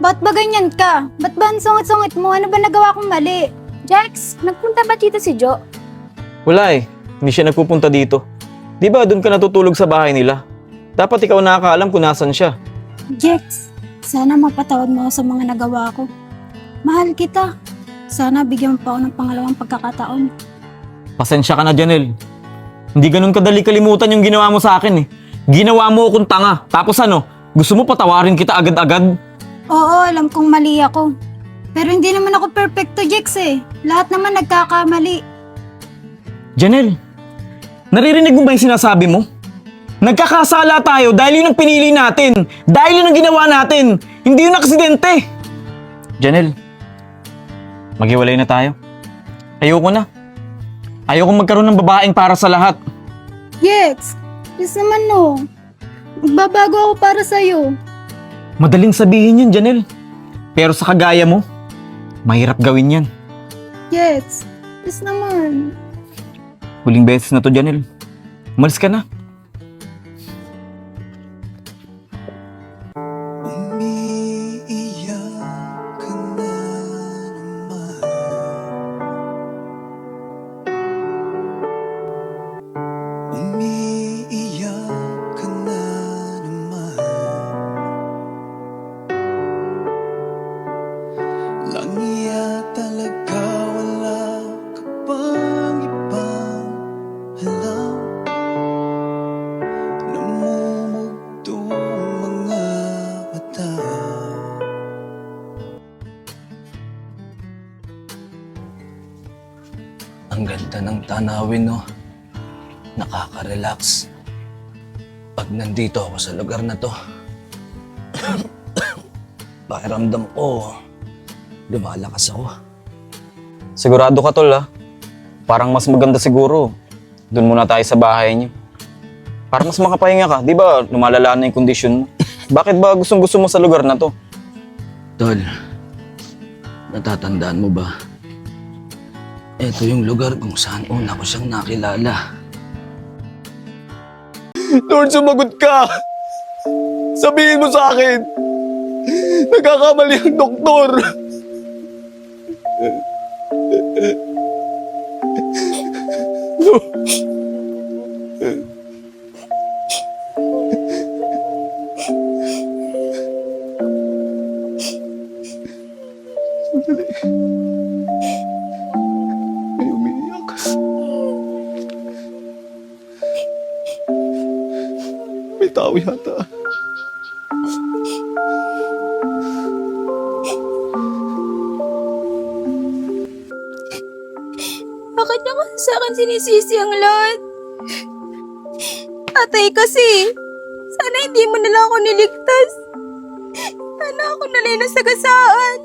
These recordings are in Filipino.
Ba't ba ganyan ka? Ba't ba ang sungit-sungit mo? Ano ba nagawa kong mali? Jax, nagpunta ba dito si Jo? Wala eh. Hindi siya nagpupunta dito. Di ba doon ka natutulog sa bahay nila? Dapat ikaw nakakaalam kung nasan siya. Jex, sana mapatawad mo ako sa mga nagawa ko. Mahal kita. Sana bigyan mo pa ako ng pangalawang pagkakataon. Pasensya ka na, Janelle. Hindi ganun kadali kalimutan yung ginawa mo sa akin eh. Ginawa mo akong tanga. Tapos ano, gusto mo patawarin kita agad-agad? Oo, alam kong mali ako. Pero hindi naman ako perfecto, Jex eh. Lahat naman nagkakamali. Janelle, naririnig mo ba yung sinasabi mo? Nagkakasala tayo dahil yun ang pinili natin. Dahil yun ang ginawa natin. Hindi yun aksidente. Janelle, maghiwalay na tayo. Ayoko na. Ayoko magkaroon ng babaeng para sa lahat. Jex, please naman no. Magbabago ako para sa'yo. Madaling sabihin yun, Janelle. Pero sa kagaya mo, mahirap gawin yan. Jex, please naman. Huling beses na to, Janelle. Umalis ka na. Langya talaga, wala ka bang ibang alam? Namumugto ang mga mata. Ang ganda ng tanawin, no? Nakaka-relax. Pag nandito ako sa lugar na to, pakiramdam ko, lumalakas ako. Sigurado ka, tol, ha? Parang mas maganda siguro. Doon muna tayo sa bahay niyo. Para mas makapahinga ka. Di ba lumalala na yung kondisyon mo? Bakit ba gustong-gusto mo sa lugar na to? Tol, natatandaan mo ba? Ito yung lugar kung saan una ko siyang nakilala. Lord, sumagot ka! Sabihin mo sa akin! Nagkakamali ang doktor! May umiiyak. May tao yata. Bakit niya kasi sa akin sinisisi ang lahat? Atay kasi, sana hindi mo na lang ako niligtas. Sana ako na lang nasagasaan.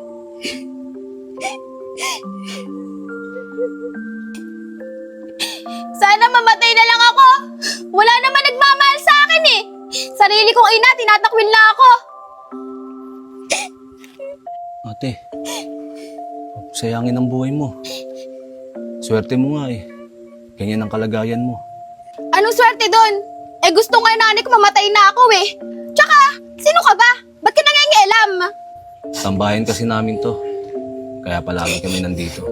Sana mamatay na lang ako. Wala naman nagmamahal sa akin eh. Sarili kong ina, tinatakwil na ako. Ate, sayangin ang buhay mo. Swerte mo nga eh. Ganyan ang kalagayan mo. Anong swerte doon? Eh gusto nga nanay ko mamatay na ako eh. Tsaka, sino ka ba? Ba't ka nangingialam? Tambahin kasi namin to. Kaya palagi kami nandito.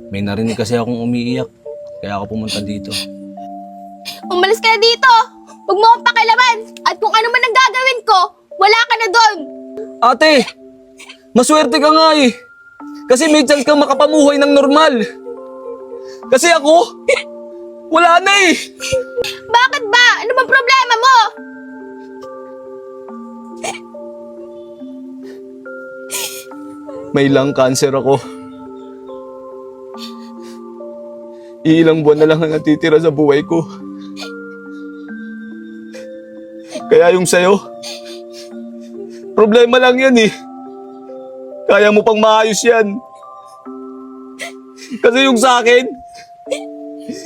May narinig kasi akong umiiyak. Kaya ako pumunta dito. Umalis ka na dito. Huwag mo akong pakialaman. At kung ano man ang gagawin ko, wala ka na doon. Ate! Maswerte ka nga eh. Kasi may chance kang makapamuhay ng normal. Kasi ako, wala na eh. Bakit ba? Ano bang problema mo? May lung cancer ako. Ilang buwan na lang ang natitira sa buhay ko. Kaya yung sayo, problema lang yan eh. Kaya mo pang maayos yan. Kasi yung sa akin,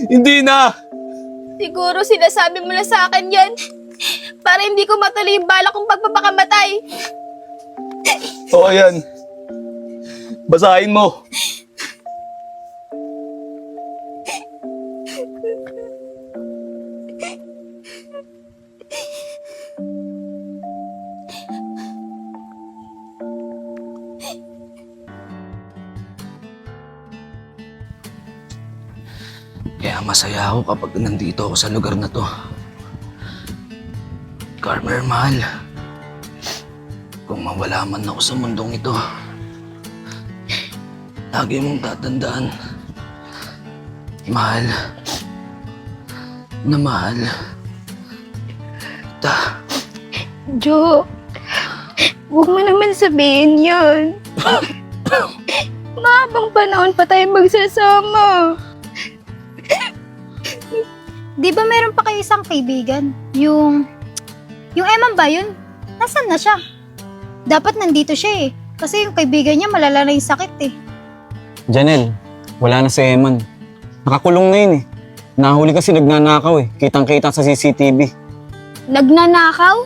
hindi na. Siguro sinasabi mo na sa akin yan para hindi ko matuloy yung balak kong pagpapakamatay. Oo yan. Basahin mo. Kaya masaya ako kapag nandito ako sa lugar na to. Carmer, mahal. Kung mawala man ako sa mundong ito, lagi mong tatandaan, mahal, na mahal kita. Jo, huwag mo naman sabihin yun. Mahabang panahon pa tayo magsasama. Di ba meron pa kayo isang kaibigan? Yung Eman ba yun? Nasaan na siya? Dapat nandito siya eh. Kasi yung kaibigan niya malala na yung sakit eh. Janelle, wala na si Eman. Nakakulong na yun eh. Nahuli kasi nagnanakaw eh. Kitang-kita sa CCTV. Nagnanakaw?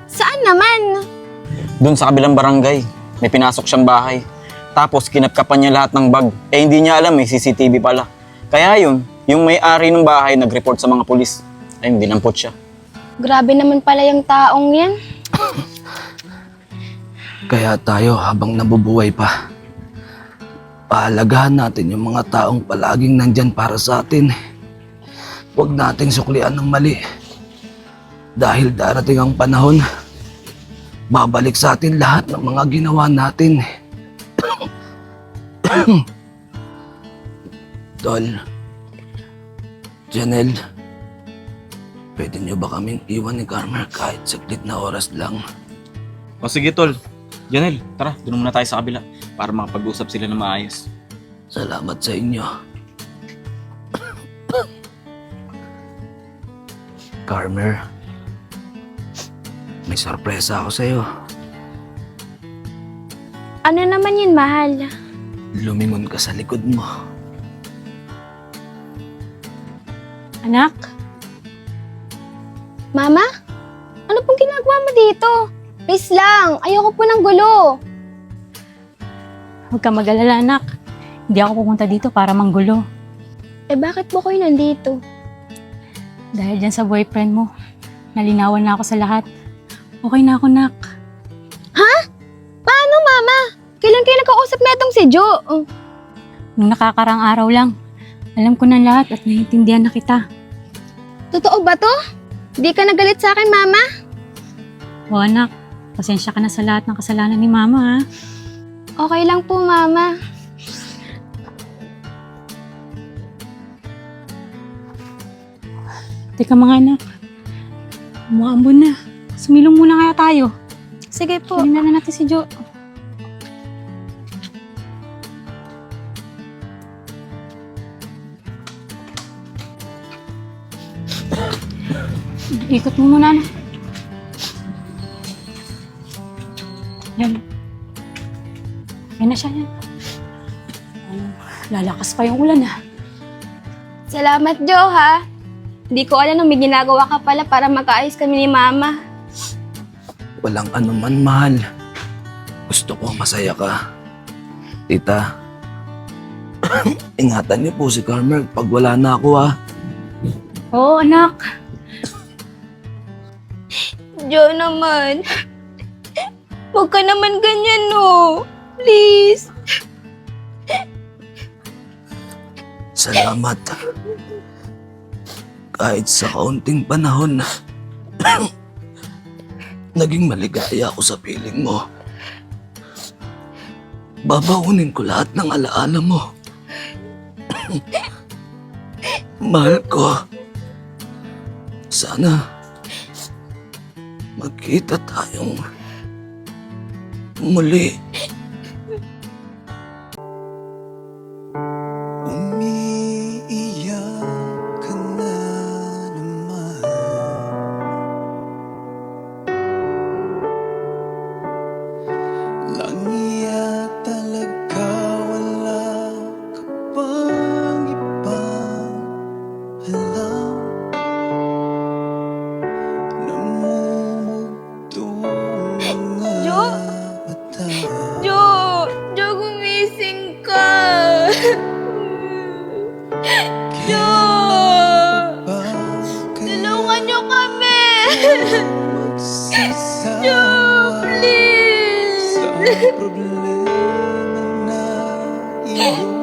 Saan naman? Doon sa kabilang barangay, may pinasok siyang bahay. Tapos kinapkapan niya lahat ng bag. Eh hindi niya alam may CCTV pala. Kaya yun, yung may-ari ng bahay nag-report sa mga pulis. Ay, dinampot siya. Grabe naman pala yung taong yan. Kaya tayo habang nabubuhay pa, pahalagahan natin yung mga taong palaging nandyan para sa atin. Huwag nating suklian ng mali. Dahil darating ang panahon, babalik sa atin lahat ng mga ginawa natin. Tol, Janelle, pwede niyo ba kaming iwan ni Carmer kahit saglit na oras lang? O sige tol. Janelle, tara, doon muna tayo sa kabila para makapag-usap sila ng maayos. Salamat sa inyo. Carmer, may sorpresa ako sa'yo. Ano naman yun, mahal? Lumingon ka sa likod mo. Anak? Mama? Ano pong ginagawa mo dito? Please lang, ayoko po ng gulo. Huwag ka mag-alala, anak. Hindi ako pupunta dito para manggulo. Eh bakit po kayo nandito? Dahil dyan sa boyfriend mo, nalinawan na ako sa lahat. Okay na ako, nak. Paano, Mama? Kailan kayo nakausap na itong si Jo? Nung nakakarang araw lang, alam ko na lahat at naiintindihan na kita. Totoo ba to? Di ka nagalit sa akin, Mama? O anak, pasensya ka na sa lahat ng kasalanan ni Mama, ha? Okay lang po, Mama. Teka mga anak, umuambon na. Sumilong muna kaya tayo. Sige po. Kunin na natin si Jo. Ikot mo muna na. Yan. Yan na siya yan. Lalakas pa yung ulan ah. Salamat, Jo, ha? Hindi ko alam na may ginagawa ka pala para magkaayos kami ni Mama. Walang anuman, mahal. Gusto ko masaya ka. Tita, ingatan niyo po si Carmer pag wala na ako, ha? Oo anak. Jo naman. Huwag ka naman ganyan, no. Please. Salamat. Kahit sa kaunting panahon, naging maligaya ako sa piling mo. Babaunin ko lahat ng alaala mo. Mahal ko. Sana magkita tayong muli. Umiiyak ka na naman. Langya talaga, wala ka bang ibang alam? Namumugtong mga Jo? mata. problema na iyong